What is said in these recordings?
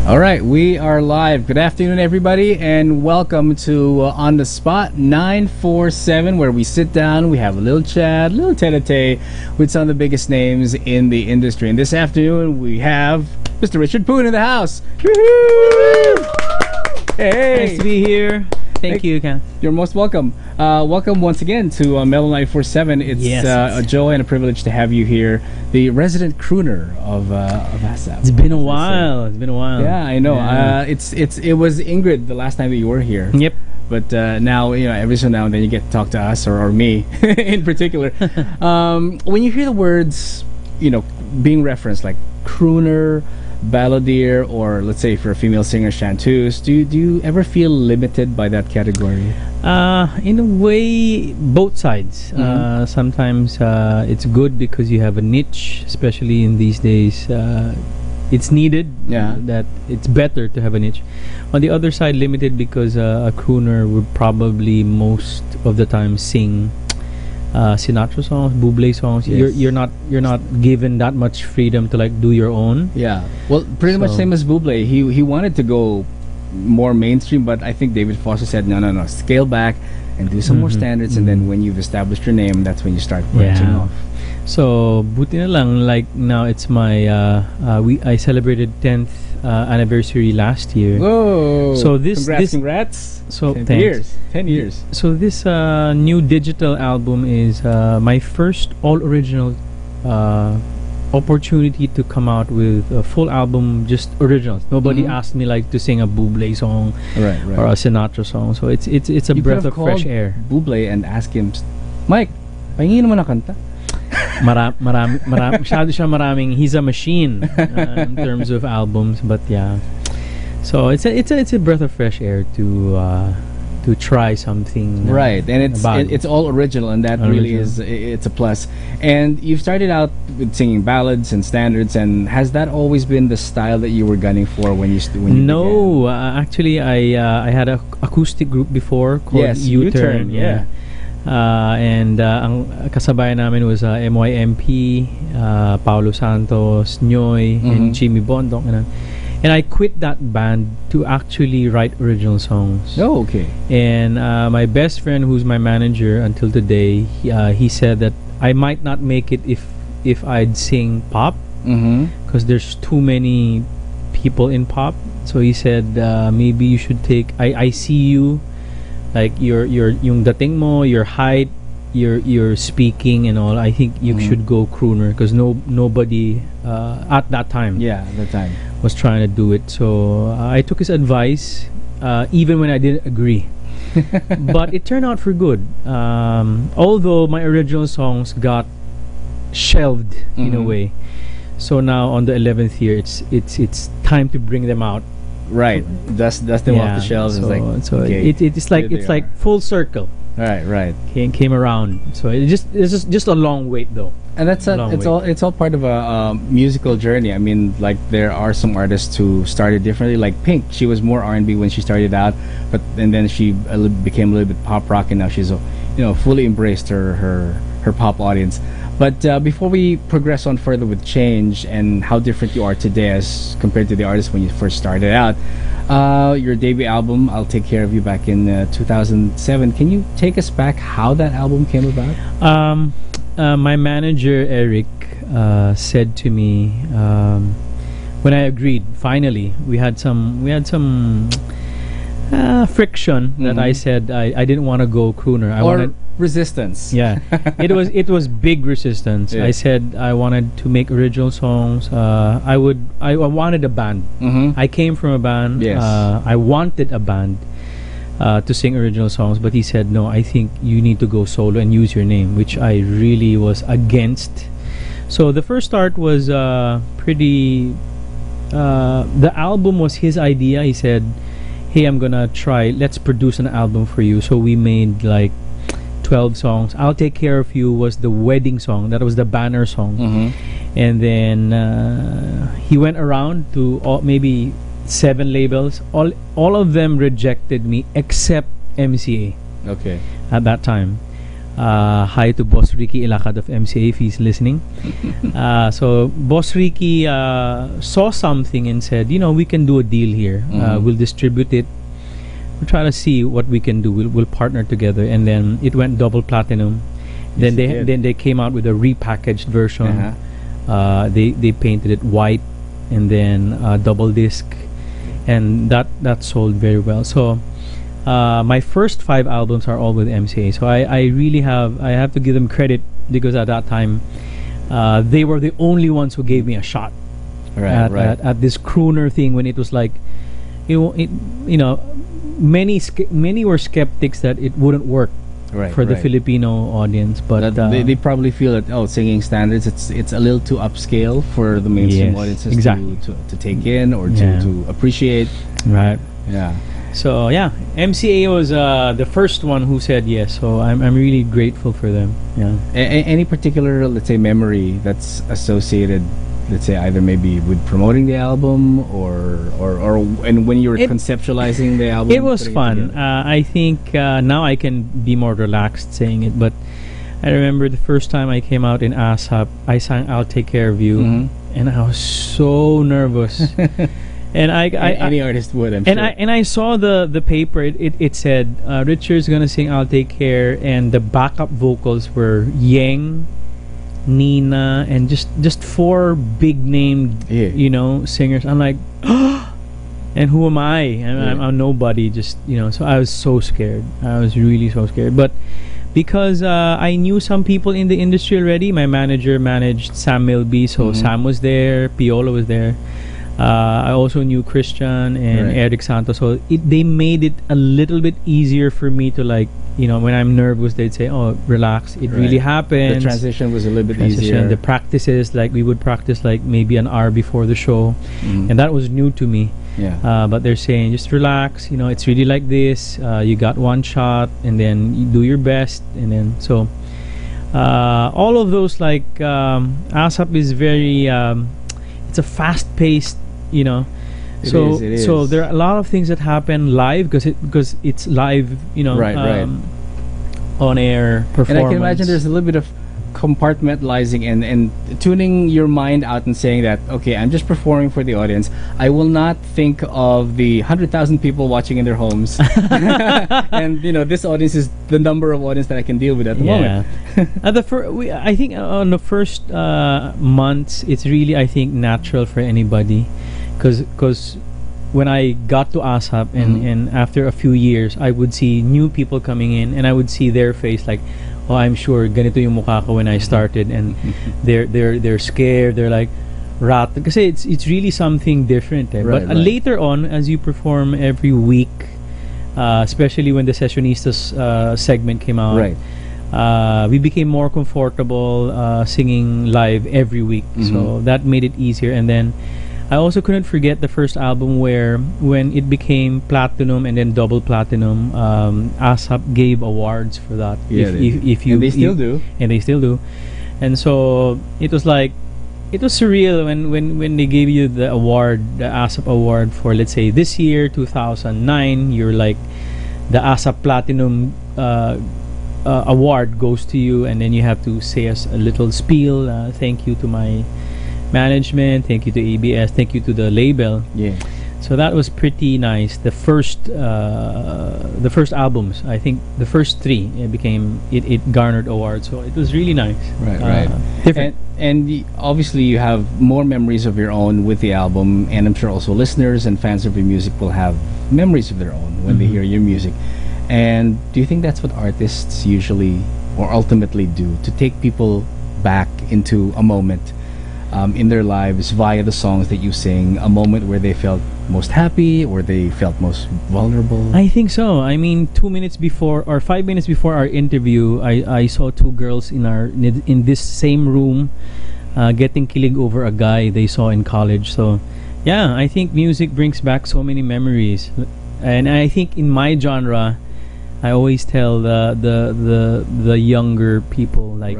All right, we are live. Good afternoon, everybody, and welcome to On the Spot 947, where we sit down, we have a little chat, a little tete-a-tete with some of the biggest names in the industry. And this afternoon, we have Mr. Richard Poon in the house. Woo-hoo! Hey, nice to be here. Thank you, Ken. You're most welcome. Welcome once again to Mellow 947. It's a joy and a privilege to have you here, the resident crooner of ASAP. It's been a while. It's been a while. Yeah, I know. Yeah. It was Ingrid the last time that you were here. Yep. But now, every so now and then you get to talk to us or me in particular. When you hear the words, being referenced like crooner, balladeer, or let's say for a female singer, chanteuse, do you ever feel limited by that category? In a way, both sides. Sometimes it's good because you have a niche, especially in these days. It's needed. That it's better to have a niche. On the other side, limited because a crooner would probably most of the time sing Sinatra songs, Bublé songs. Yes. You're not given that much freedom to like do your own. Yeah. Well, pretty much same as Bublé. He wanted to go more mainstream, but I think David Foster said no, scale back and do some more standards, and then when you've established your name, that's when you start branching off. So buti na lang, like now it's my I celebrated 10th anniversary last year. Whoa! So congrats. So 10 years. So this new digital album is my first all original opportunity to come out with a full album, just originals. Nobody asked me like to sing a Bublé song or a Sinatra song. So it's a breath of fresh air. Bublé and ask him, Mike, pahingin mo na kanta. Masyado siya maraming. He's a machine in terms of albums, but yeah. So it's a breath of fresh air to try something. Right, and it's all original, and that really is it's a plus. And you've started out with singing ballads and standards, and has that always been the style that you were gunning for when you No, actually I had an acoustic group before called U-Turn. Yeah. And ang kasabayan namin was MYMP, Paulo Santos, Nyoy, and Jimmy Bondok. And I quit that band to actually write original songs. Oh, okay. And my best friend, who's my manager until today, he said that I might not make it if I'd sing pop, because there's too many people in pop. So he said maybe you should take. I see you, like yung dating mo, your height, your speaking and all. I think you should go crooner, because nobody at that time was trying to do it. So I took his advice, even when I didn't agree. But it turned out for good. Although my original songs got shelved in a way. So now on the 11th year, it's time to bring them out. Right, dust them off the shelves. So it's like full circle. Right. Came around. So it's just a long wait though. And it's all part of a musical journey. I mean, like there are some artists who started differently. Like Pink, she was more R&B when she started out, and then she became a little bit pop rock, and now she's fully embraced her pop audience. But before we progress on further with change and how different you are today as compared to the artist when you first started out, your debut album, I'll Take Care of You, back in 2007. Can you take us back how that album came about? My manager Eric said to me when I agreed. Finally, we had some friction that I said I didn't want to go crooner. I wanted resistance. Yeah, it was big resistance. I said I wanted to make original songs. I wanted a band. I came from a band. Yes. I wanted a band to sing original songs, but he said no, I think you need to go solo and use your name, which I really was against. So the first start was pretty the album was his idea. He said, hey, I'm gonna try, let's produce an album for you. So we made like 12 songs. I'll Take Care of You was the wedding song. That was the banner song. And then he went around to maybe 7 labels. All of them rejected me except MCA. Okay. At that time. Hi to Boss Ricky Ilacad of MCA if he's listening. So Boss Ricky saw something and said, we can do a deal here. We'll distribute it. We'll try to see what we can do. We'll partner together, and then it went double platinum. Yes, Then they came out with a repackaged version. They painted it white, and then double disc, and that sold very well. So my first 5 albums are all with MCA. So I really have to give them credit, because at that time they were the only ones who gave me a shot at this crooner thing, when it was like, many were skeptics that it wouldn't work for the Filipino audience, but they probably feel that singing standards, it's a little too upscale for the mainstream audiences to take in or to appreciate. Right. Yeah. So MCA was the first one who said yes. So I'm really grateful for them. Yeah. Any particular, let's say, memory that's associated, let's say, either maybe with promoting the album or and when you were conceptualizing the album? It was fun. I think now I can be more relaxed saying it, but I remember the first time I came out in ASAP, I sang "I'll Take Care of You," and I was so nervous. And any artist would, I'm sure. And I saw the paper. It said Richard's gonna sing "I'll Take Care," and the backup vocals were Yeng, Nina, and just 4 big named singers. I'm like, and who am I? I'm nobody. So I was so scared. I was really so scared. But because I knew some people in the industry already, my manager managed Sam Milby, so Sam was there, Piolo was there. I also knew Christian and Eric Santos, so they made it a little bit easier for me to, like, when I'm nervous, they'd say, "Oh, relax, it really happens." The transition was a little bit easier. The practices, like, we would practice like maybe an hour before the show, and that was new to me. Yeah. But they're saying, just relax. It's really like this. You got one shot, and then you do your best, and then so. All of those, like, ASAP is very. It's a fast-paced. It is. So there are a lot of things that happen live because it's live, on air performance. And I can imagine there's a little bit of compartmentalizing and tuning your mind out and saying that, okay, I'm just performing for the audience. I will not think of the 100,000 people watching in their homes. And this audience is the number of audience that I can deal with at the moment. I think on the first months, it's really, I think, natural for anybody, because when I got to ASAP and after a few years, I would see new people coming in, and I would see their face like, oh, I'm sure ganito yung mukha ko when I started, and they're scared. They're like, rat, kasi it's really something different. But later on, as you perform every week, especially when the Sessionistas segment came out, we became more comfortable singing live every week. So that made it easier. And then I also couldn't forget the first album where, when it became platinum and then double platinum, ASAP gave awards for that. Yeah, and they still do. And they still do. And so it was like, it was surreal when they gave you the award, the ASAP award for, let's say, this year, 2009. You're like, the ASAP Platinum award goes to you, and then you have to say us a little spiel. Thank you to my management, thank you to ABS, thank you to the label. So that was pretty nice. The first albums, I think the first 3, it garnered awards, so it was really nice. Different. And obviously you have more memories of your own with the album, and I'm sure also listeners and fans of your music will have memories of their own when they hear your music. And do you think that's what artists usually or ultimately do, to take people back into a moment in their lives via the songs that you sing, a moment where they felt most happy or they felt most vulnerable? I think so. I mean, 2 minutes before or 5 minutes before our interview, I saw 2 girls in this same room getting kilig over a guy they saw in college. So yeah, I think music brings back so many memories. And I think in my genre, I always tell the younger people, like,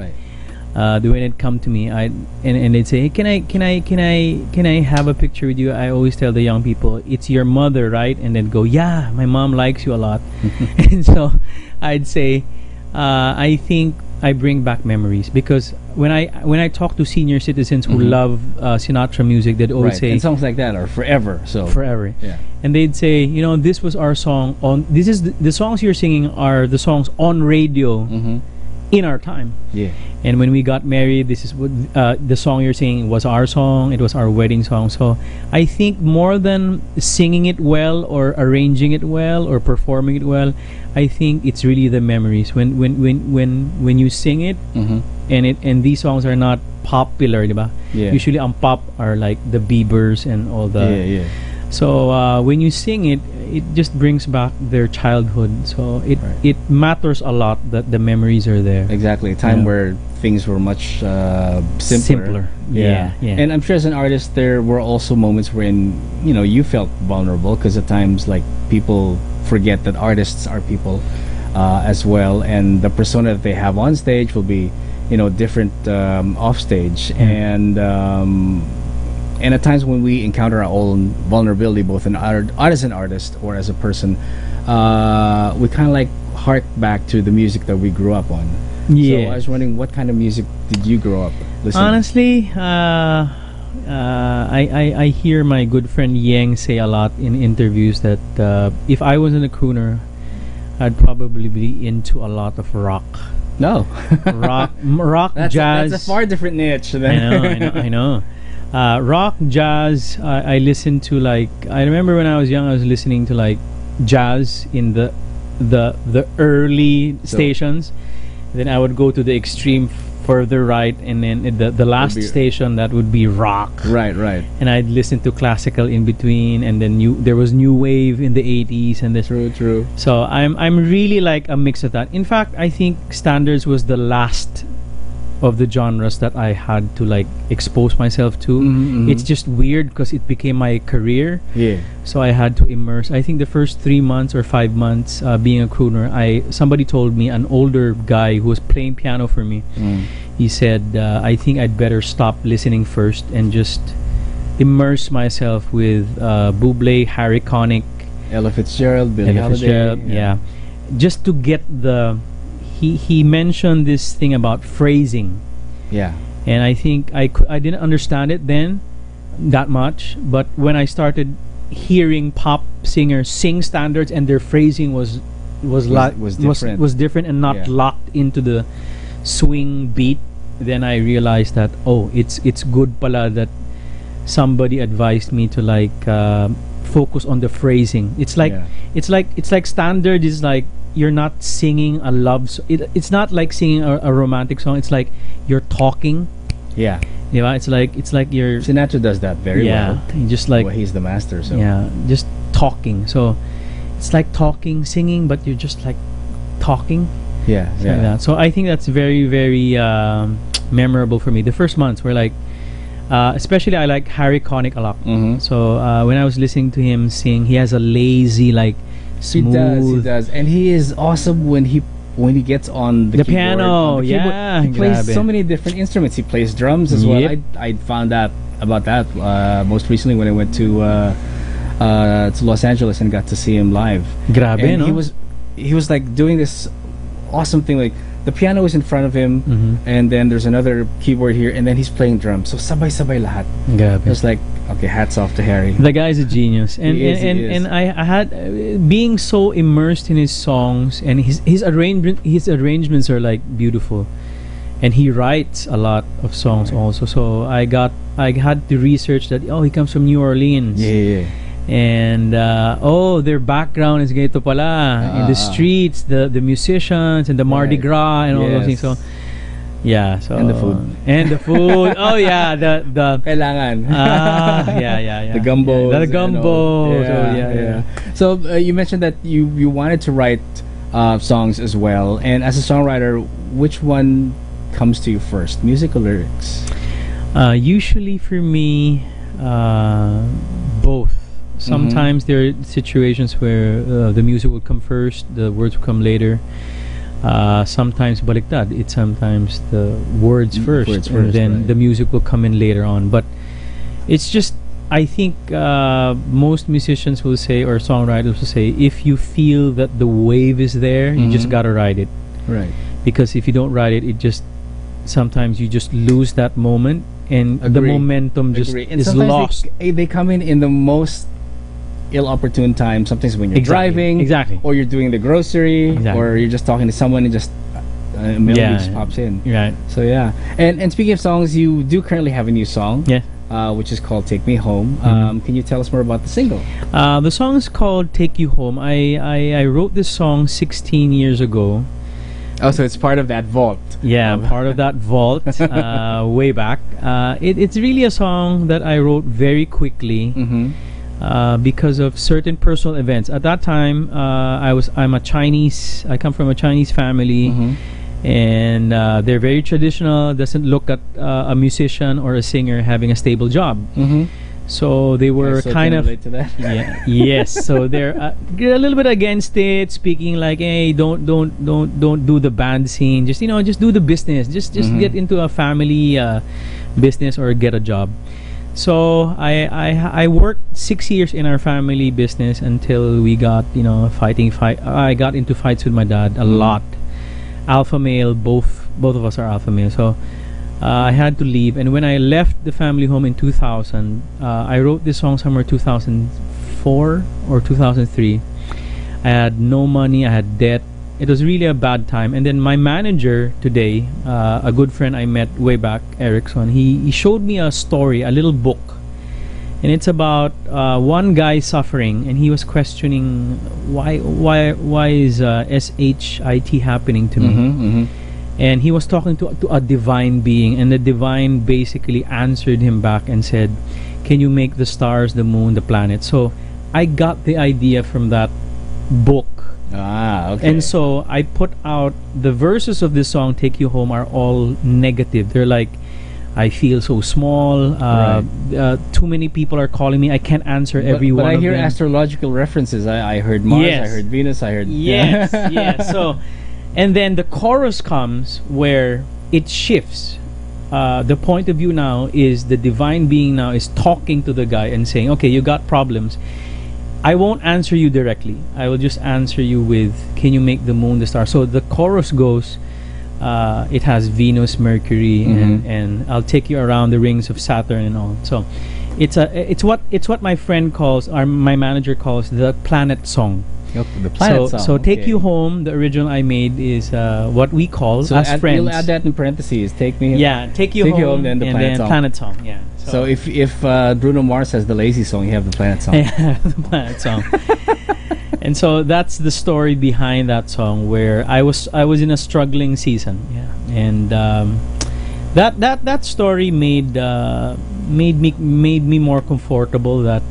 when it come to me, and they'd say, hey, can I have a picture with you? I always tell the young people, it's your mother, right? And then go, yeah, my mom likes you a lot. And so I'd say, I think I bring back memories because when I talk to senior citizens who love Sinatra music, they'd always Right. say And songs like that are forever. So forever. Yeah. And they'd say, you know, this was our song on. This is the songs you're singing are the songs on radio in our time. Yeah. And when we got married, this is what the song you're singing was our song. It was our wedding song. So I think more than singing it well or arranging it well or performing it well, I think it's really the memories when you sing it and these songs are not popular, diba? Yeah. Usually on pop are like the Biebers and all the. Yeah. So when you sing it, it just brings back their childhood. So it matters a lot that the memories are there. Exactly. A time where things were much simpler. Yeah. And I'm sure as an artist, there were also moments when you felt vulnerable because at times like people forget that artists are people as well, and the persona that they have on stage will be different off stage, and at times when we encounter our own vulnerability, both as an artist or as a person, we kind of like hark back to the music that we grew up on. Yeah. So I was wondering, what kind of music did you grow up listening? Honestly, I hear my good friend Yang say a lot in interviews that if I wasn't a crooner, I'd probably be into a lot of rock. No. rock, jazz. That's a far different niche. I know. Rock, jazz. I listen to I remember when I was young, I was listening to jazz in the early stations. Then I would go to the extreme further right, and then the last station that would be rock. Right. And I'd listen to classical in between, and then there was new wave in the 80s and this. True. So I'm really like a mix of that. In fact, I think standards was the last of the genres that I had to expose myself to. It's just weird because it became my career. Yeah. So I had to immerse. I think the first 3 months or 5 months being a crooner, somebody told me, an older guy who was playing piano for me, he said, I think I'd better stop listening first and just immerse myself with Bublé, Harry Connick, Ella Fitzgerald, Billie Holiday. Yeah. Just to get the... He mentioned this thing about phrasing. Yeah. And I think I didn't understand it then that much, but when I started hearing pop singers sing standards and their phrasing was different and not locked into the swing beat, then I realized that it's good pala that somebody advised me to focus on the phrasing. It's like standard is like you're not singing a love it's not like singing a romantic song. It's like you're talking. Yeah. It's like you're... Sinatra does that very well. Just he's the master. So just talking. So it's like talking, singing, but you're just like talking. Yeah. Like that. So I think that's very, very memorable for me. The first months were especially I like Harry Connick a lot. So when I was listening to him sing, he has a lazy smooth. He does, and he is awesome when he gets on the keyboard, piano. He plays so many different instruments. He plays drums as well. I found out about that most recently when I went to Los Angeles and got to see him live. Grabe, and no? he was doing this awesome thing, the piano is in front of him, and then there's another keyboard here, and then he's playing drums. So sabay-sabay lahat. Grabe. It's okay, hats off to Harry. The guy's a genius, and He is. and I had being so immersed in his songs, and his arrangements are beautiful, and he writes a lot of songs also. So I had to research that. He comes from New Orleans. Yeah. And their background is ganito pala in the streets, the musicians and the Mardi Gras and all those things. So and the food. Oh yeah, the kailangan. Yeah. The gumbo. The gumbo. So you mentioned that you wanted to write songs as well, and as a songwriter, which one comes to you first, music or lyrics? Usually for me, both. Sometimes there are situations where the music will come first, the words will come later. Sometimes baliktad. It's sometimes the words first, and then the music will come in later on. But it's just, I think most musicians will say, or songwriters will say, if you feel that the wave is there, you just gotta ride it. Right. because if you don't write it, it just sometimes you just lose that moment, and the Agree. momentum just Agree. And is sometimes lost. they come in the most ill-opportune time. Sometimes when you're Exactly. driving, Exactly. or you're doing the grocery, Exactly. or you're just talking to someone and just a melody Yeah. just pops in. Right. So yeah, and speaking of songs, you do currently have a new song, Yeah. which is called "Take Me Home." Mhm. Can you tell us more about the single? The song is called "Take You Home." I wrote this song 16 years ago. Oh, so it's part of that vault. Yeah, part of that vault way back. It's really a song that I wrote very quickly. Mm-hmm. Because of certain personal events. At that time, I'm a Chinese. I come from a Chinese family, Mm-hmm. and they're very traditional. Doesn't look at a musician or a singer having a stable job. Mm-hmm. So they were So kind can of relate to that. yeah, yes. So they're a little bit against it, speaking like, "Hey, don't do the band scene. Just just do the business. Just Mhm. get into a family business or get a job." So I worked 6 years in our family business until we got I got into fights with my dad a lot. Alpha male, both of us are alpha male. So I had to leave, and when I left the family home in 2000, I wrote this song somewhere 2004 or 2003. I had no money, I had debt. It was really a bad time. And then my manager today, a good friend I met way back, Erickson, he showed me a story, a little book, and it's about one guy suffering, and he was questioning why is SHIT happening to me. Mm-hmm, mm-hmm. And he was talking to a divine being, and the divine basically answered him back and said, "Can you make the stars, the moon, the planets?" So I got the idea from that book. Ah, okay. And so I put out the verses of this song, "Take You Home," are all negative. They're like, "I feel so small. Too many people are calling me. I can't answer every but one I of hear them." astrological references. I heard Mars, Yes. I heard Venus, I heard Yes, yes. So, and then the chorus comes where it shifts. The point of view now is the divine being now is talking to the guy and saying, "Okay, you got problems. I won't answer you directly. I will just answer you with, can you make the moon, the star?" So the chorus goes, it has Venus, Mercury, Mhm. and I'll take you around the rings of Saturn and all. So it's what my friend calls, or my manager calls, the planet song. Okay, the planet song. So "Take okay. You Home," the original I made, is what we call So as friends. you'll add that in parentheses. Take me. Yeah, "Take You Home," then the and planet then song. planet song. Yeah. So if Bruno Mars has the lazy song, you have the planet song. Yeah, the planet song. And so that's the story behind that song, where I was in a struggling season. Yeah, and that story made me more comfortable. That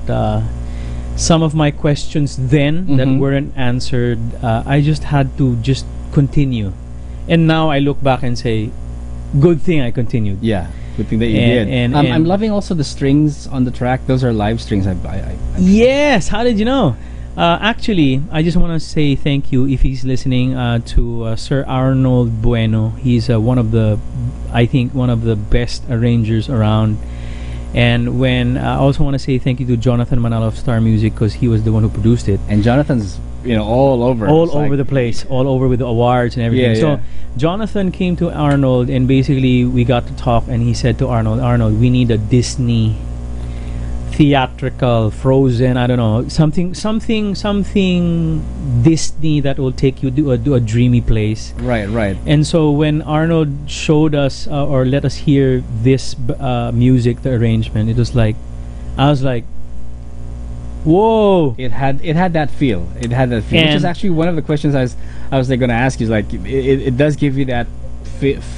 some of my questions then that Mhm. weren't answered, I just had to just continue. And now I look back and say, good thing I continued. Yeah, good thing that you And- did. and- I'm and- loving also the strings on the track. Those are live strings. I'm Yes, how did you know? Actually, I just want to say thank you, if he's listening, to Sir Arnold Bueno. He's I think one of the best arrangers around. And I also want to say thank you to Jonathan Manalo of Star Music, because he was the one who produced it. And Jonathan's all over. All It's over like- the place, all over with the awards and everything. Yeah, So yeah. Jonathan came to Arnold, and basically we got to talk, and he said to Arnold, we need a Disney theatrical, Frozen, I don't know, something Disney that will take you to a dreamy place. Right. And so when Arnold showed us or let us hear this music, the arrangement, it was like, I was like, whoa. It had that feel. It had that feel, which is And- actually one of the questions I was going to ask you. Is like it does give you that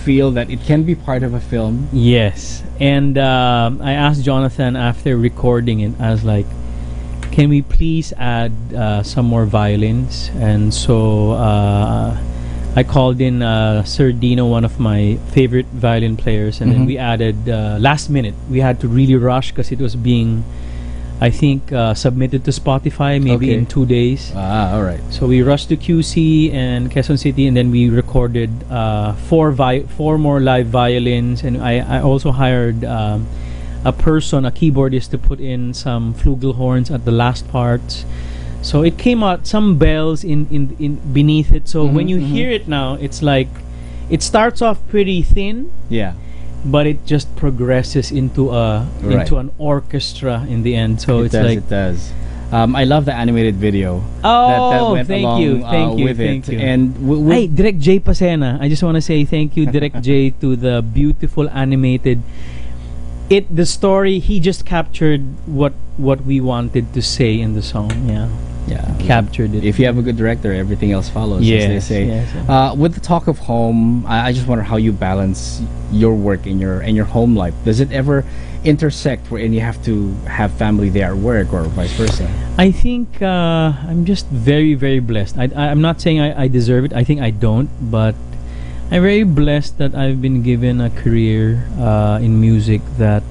feel that it can be part of a film. Yes. And I asked Jonathan after recording it, I was like, can we please add some more violins? And so I called in Sir Dino, one of my favorite violin players, and then Mhm. we added last minute. We had to really rush because it was being, I think, submitted to Spotify maybe Okay. in 2 days. Ah, all right. So we rushed to QC and Quezon City, and then we recorded four more live violins, and I also hired a keyboardist, to put in some flugelhorns at the last parts. So it came out some bells in beneath it. So when you hear it now, it's like it starts off pretty thin. Yeah. But it just progresses into into an orchestra in the end. So it's like it does. I love the animated video. Oh, that went thank along, you, with thank it. you. And hey, Direct J Pasena. I just want to say thank you, Direct J, to the beautiful animated. The story, he just captured what we wanted to say in the song. Yeah, captured it. If you have a good director, everything else follows, as they say. Yes. With the talk of home, I just wonder how you balance your work and your home life. Does it ever intersect wherein you have to have family there at work, or vice versa? I think I'm just very, very blessed. I'm not saying I deserve it. I think I don't, but I'm very blessed that I've been given a career in music that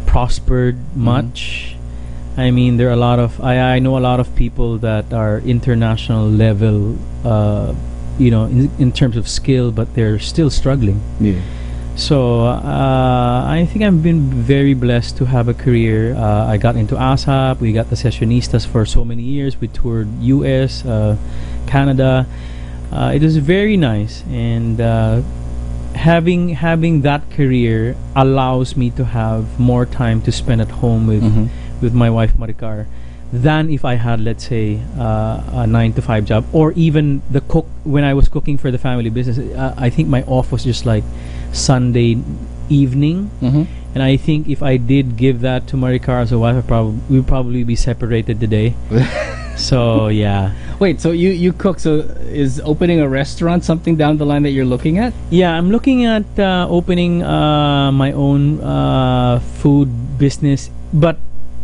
prospered much. I mean, there are a lot of I know a lot of people that are international level, in terms of skill, but they're still struggling. Yeah. So I think I've been very blessed to have a career. I got into ASAP. We got the Sessionistas for so many years. We toured US, Canada. It was very nice, and having that career allows me to have more time to spend at home with my wife Maricar than if I had, let's say, a 9-to-5 job, or even the cook when I was cooking for the family business. I think my off was just like Sunday evening, and I think if I did give that to Maricar as a wife, we would probably be separated today. So yeah. Wait, so you cook? So is opening a restaurant something down the line that you're looking at? Yeah, I'm looking at opening my own food business, but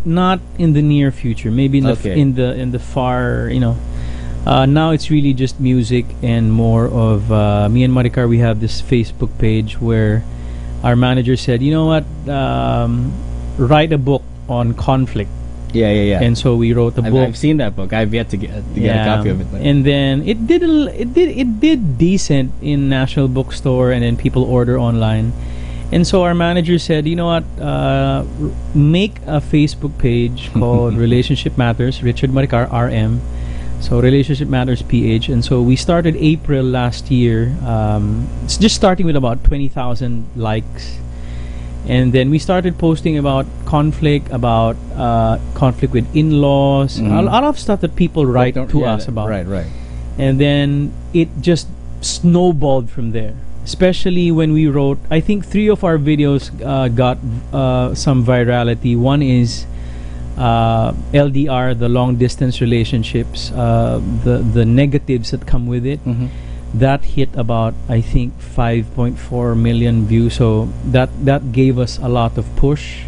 not in the near future. Maybe in the far, now it's really just music and more of me and Maricar. We have this Facebook page where our manager said, you know what, write a book on conflict. Yeah. And so we wrote a book. I've seen that book. I've yet to get a copy of it. But. And then it did decent in National Bookstore, and then people order online. And so our manager said, you know what, make a Facebook page called Relationship Matters, Richard Maricar, RM. So Relationship Matters PH. And so we started April last year, it's just starting with about 20,000 likes. And then we started posting about conflict with in-laws, a lot of stuff that people write to us about. Right. And then it just snowballed from there. Especially when we wrote, I think 3 of our videos got some virality. One is LDR, the long distance relationships, the negatives that come with it. That hit about, I think, 5.4 million views. So that gave us a lot of push.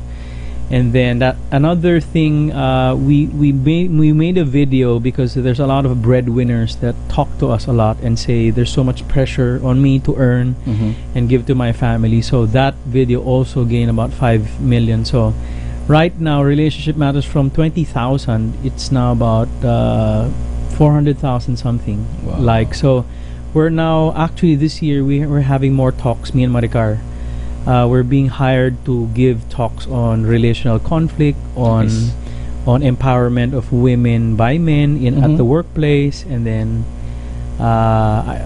And then another thing, we made a video because there's a lot of breadwinners that talk to us a lot and say there's so much pressure on me to earn and give to my family. So that video also gained about 5 million. So right now, Relationship Matters, from 20,000, it's now about 400,000 something. Wow. So we're now, actually this year, we're having more talks, me and Maricar. We're being hired to give talks on relational conflict, on empowerment of women by men at the workplace, and then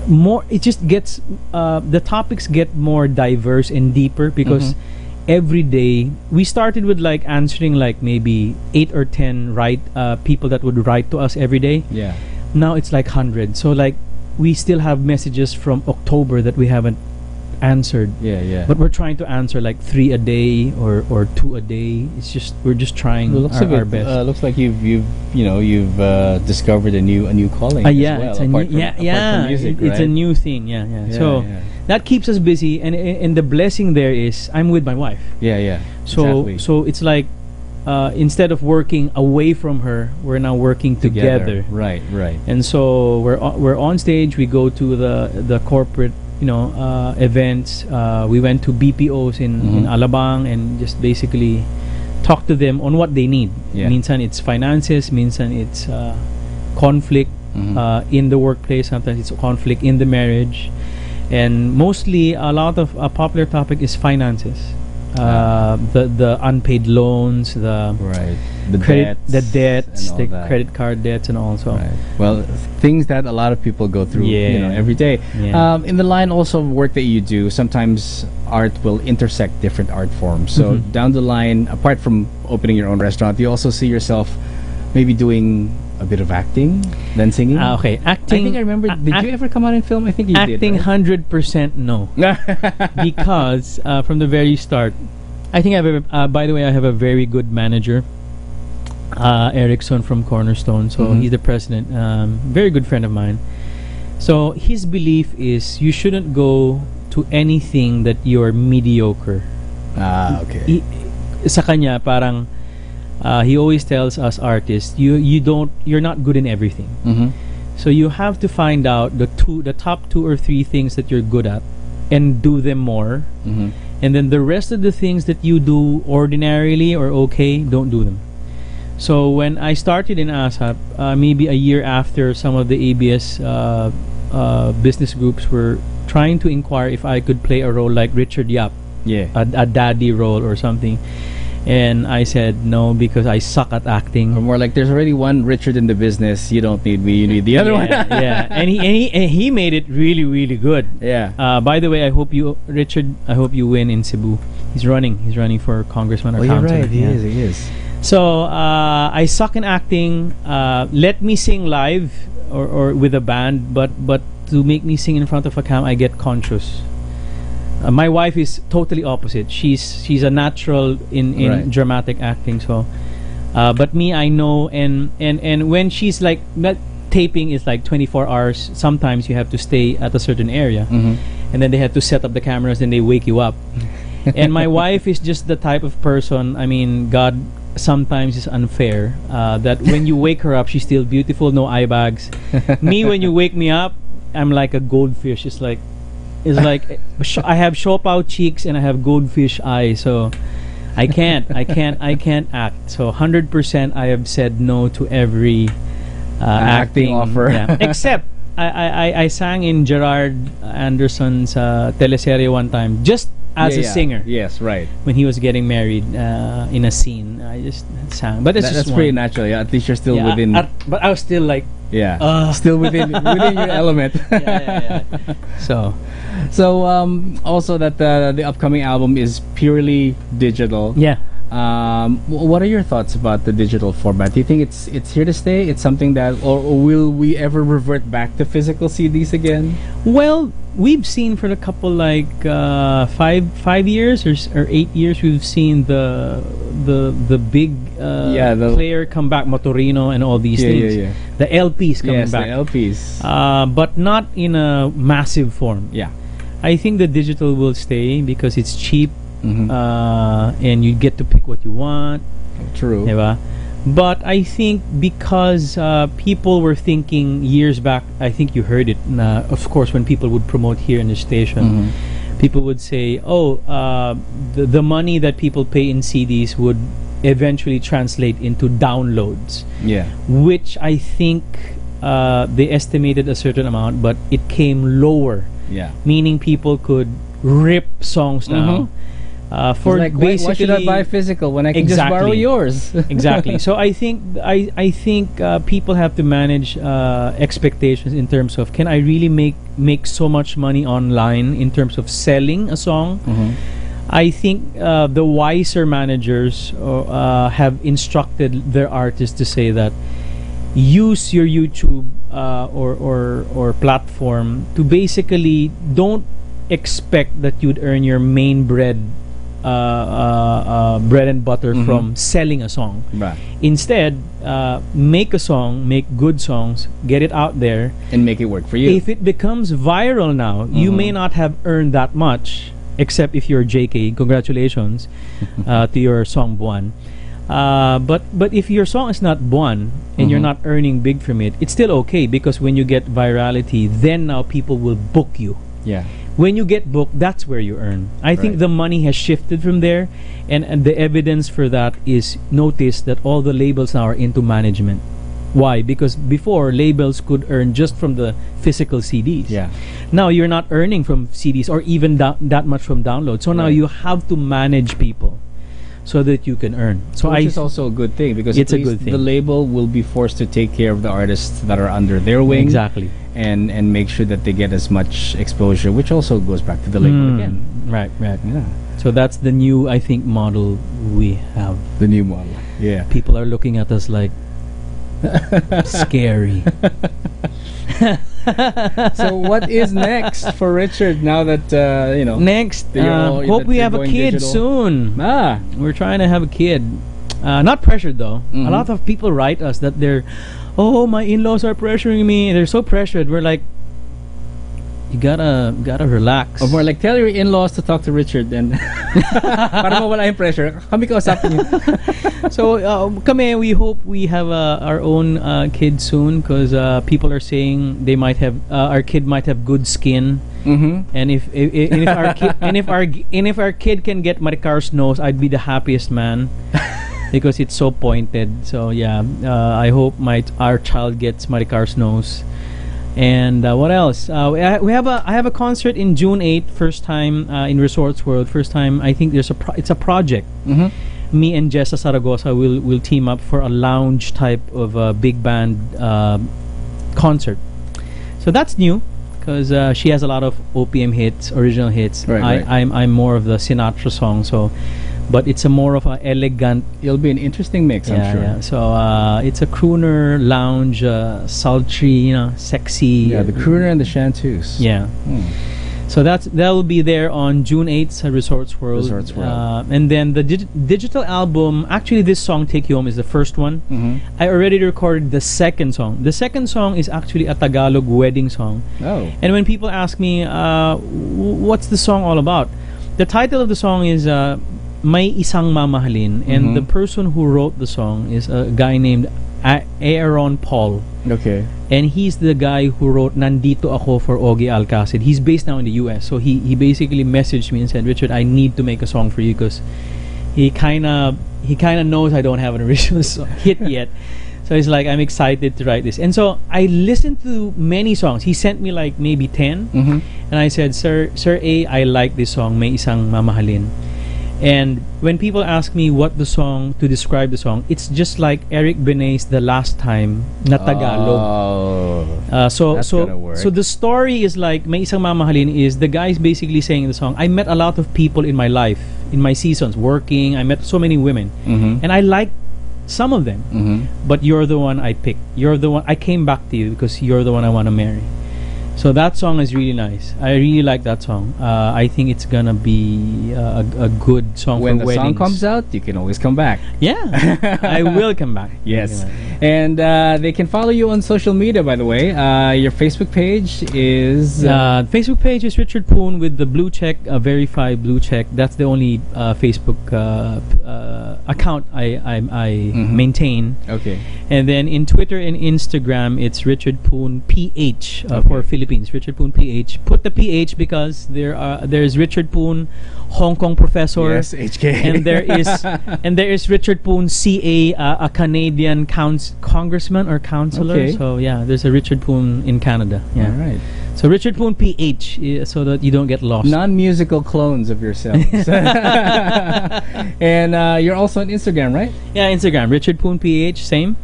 more. It just gets the topics get more diverse and deeper because every day we started with like answering like maybe 8 or 10 people that would write to us every day. Yeah. Now it's like 100. So like we still have messages from October that we haven't answered. But we're trying to answer like 3 a day or 2 a day. It's just we're just trying our best. Looks like you've discovered a new calling. It's a music, right? It's a new thing. So that keeps us busy, and the blessing there is I'm with my wife. So exactly. So it's like instead of working away from her, we're now working together. Right. And so we're on stage. We go to the corporate events. We went to BPOs in Alabang and just basically talk to them on what they need. Minsan it's finances, minsan it's conflict in the workplace, sometimes it's conflict in the marriage, and mostly a lot of a popular topic is finances. The unpaid loans, the debts, and all that. credit card debts, and also. Right. Well, things that a lot of people go through, every day. Yeah. In the line also of work that you do, sometimes art will intersect different art forms. So down the line, apart from opening your own restaurant, you also see yourself maybe doing a bit of acting, then singing. Okay, acting. I think I remember. Did you ever come out in film? I think you did. Acting, right? 100% no. Because from the very start, I think I have. By the way, I have a very good manager, Erickson from Cornerstone. So he's the president. Very good friend of mine. So his belief is you shouldn't go to anything that you're mediocre. Okay. Sa kanya, parang. He always tells us artists, you're not good in everything. So you have to find out the top 2 or 3 things that you're good at, and do them more. And then the rest of the things that you do ordinarily or okay, don't do them. So when I started in ASAP, maybe a year after, some of the ABS business groups were trying to inquire if I could play a role like Richard Yap, a daddy role or something. And I said no, because I suck at acting. Or more like, there's already one Richard in the business. You don't need me. You need the other one. Yeah, and he made it really, really good. Yeah. By the way, I hope you, Richard, I hope you win in Cebu. He's running for congressman or you're councilor. right. He is. So I suck in acting. Let me sing live or with a band, but to make me sing in front of a cam, I get conscious. My wife is totally opposite. She's a natural in dramatic acting. So, but me, I know, and when she's like, that taping is like 24 hours. Sometimes you have to stay at a certain area, and then they have to set up the cameras, and they wake you up. And my wife is just the type of person. I mean, God sometimes is unfair. That when you wake her up, she's still beautiful, no eye bags. Me, when you wake me up, I'm like a goldfish. It's like I have shopao cheeks and I have goldfish eyes, so I can't act. So 100% I have said no to every acting offer. Yeah. Except I sang in Gerard Anderson's teleserye one time, just as a singer. Yes, right. When he was getting married in a scene, I just sang. But that's pretty natural. Yeah, at least you're still within. But I was still like. Yeah, still within your element. Yeah. So also that the upcoming album is purely digital. Yeah. What are your thoughts about the digital format? Do you think it's here to stay? It's something that, or will we ever revert back to physical CDs again? Well, we've seen for a couple like 5 years or 8 years, we've seen the big the player come back, Motorino and all these things. Yeah. The LPs coming back. The LPs. But not in a massive form. Yeah. I think the digital will stay because it's cheap. And you get to pick what you want. True. Diba? But I think because people were thinking years back, I think you heard it, of course, when people would promote here in the station, people would say, the money that people pay in CDs would eventually translate into downloads. Yeah. Which I think they estimated a certain amount, but it came lower. Yeah. Meaning people could rip songs now. For like, basically, why should I buy physical when I can just borrow yours? Exactly. So I think people have to manage expectations in terms of, can I really make so much money online in terms of selling a song? I think the wiser managers have instructed their artists to say that use your YouTube or platform to basically don't expect that you'd earn your main bread and butter from selling a song. Right. Instead, make a song, make good songs, get it out there, and make it work for you. If it becomes viral now, you may not have earned that much, except if you're JK. Congratulations to your song Buwan. But if your song is not Buwan and you're not earning big from it, it's still okay, because when you get virality, then now people will book you. Yeah. When you get booked, that's where you earn. I think the money has shifted from there, and the evidence for that is, notice that all the labels now are into management. Why? Because before, labels could earn just from the physical CDs. Yeah. Now you're not earning from CDs or even that much from downloads. So now you have to manage people. so that you can earn. So which is also a good thing, because it's at a least good thing. the label will be forced to take care of the artists that are under their wing. Exactly. And make sure that they get as much exposure, which also goes back to the label again. Right. Yeah. So that's the new, I think, model we have. The new model. Yeah. People are looking at us like scary. So what is next for Richard now that Next, that hope we you're have a going kid digital? soon. Ah. We're trying to have a kid. Not pressured though. A lot of people write us that my in-laws are pressuring me. They're so pressured. We're like, you gotta relax. Or more like, tell your in-laws to talk to Richard and para mawala yung pressure. Kami kausapin niyo. So kami, we hope we have our own kid soon, because people are saying they might have our kid might have good skin. And if our kid if our kid can get Maricar's nose, I'd be the happiest man. Because it's so pointed. So yeah, I hope our child gets Maricar's nose. And what else? I have a concert in June 8th, first time in Resorts World. First time, I think it's a project. Me and Jessa Saragosa will team up for a lounge type of big band concert. So that's new, because she has a lot of OPM hits, original hits. Right. I'm more of the Sinatra song, but it's a more of a elegant. It'll be an interesting mix, I'm sure. Yeah. So it's a crooner lounge, sultry, sexy. Yeah, the crooner and the chanteuse. Yeah. So that will be there on June 8th at Resorts World. And then the digital album, actually this song Take You Home is the first one. I already recorded the second song. The second song is actually a Tagalog wedding song. Oh. And when people ask me, what's the song all about? The title of the song is May Isang Mamahalin, and the person who wrote the song is a guy named Aaron Paul. Okay. And he's the guy who wrote Nandito Ako for Ogie Alcacid. He's based now in the US. So he basically messaged me and said, Richard, I need to make a song for you, because he kinda knows I don't have an original hit yet. So he's like, I'm excited to write this. And so I listened to many songs. He sent me like maybe 10. And I said, Sir A, I like this song, May Isang Mamahalin. And when people ask me what the song, to describe the song, it's just like Eric Benet's The Last Time na Tagalog. So the story is like, May Isang Mamahalin is, the guy's basically saying in the song, I met a lot of people in my life, in my seasons, working. I met so many women. And I like some of them. But you're the one I picked. You're the one, I came back to you because you're the one I want to marry. So that song is really nice. I really like that song. I think it's gonna be a good song when for the weddings. song comes out, you can always come back. Yeah, I will come back. Yes. And they can follow you on social media, by the way. Your Facebook page is... Facebook page is Richard Poon with the blue check, verified blue check. That's the only Facebook account I maintain. Okay. And then in Twitter and Instagram, it's Richard Poon PH for Philippines. Richard Poon PH. Put the PH because there's Richard Poon, Hong Kong professor. Yes, HK. And there is Richard Poon CA, a Canadian congressman or councillor. Okay. So yeah, there's a Richard Poon in Canada. Yeah. All right. So Richard Poon PH, so that you don't get lost. Non-musical clones of yourselves. And you're also on Instagram, right? Yeah, Instagram. Richard Poon PH, same.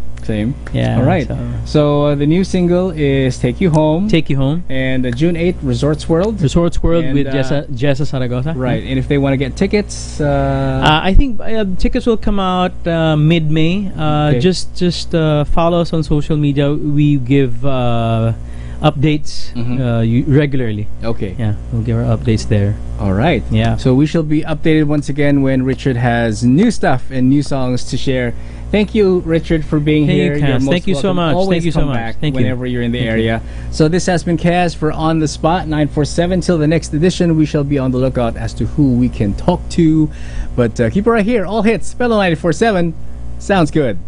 Yeah. All right. So the new single is Take You Home. Take You Home. And June 8th, Resorts World. Resorts World and, with Jessa Saragosa. Right. And if they want to get tickets... I think tickets will come out mid-May. Okay. Just follow us on social media. We give updates regularly. Okay. Yeah, we'll give our updates there. All right. Yeah. So we shall be updated once again when Richard has new stuff and new songs to share. Thank you, Richard, for being here. You're most Thank you so much. Always Thank you come so much. back Thank whenever you're in the area. So this has been Kaz for On the Spot 947. Till the next edition, we shall be on the lookout as to who we can talk to. But keep it right here. All hits. Fellow 947. Sounds good.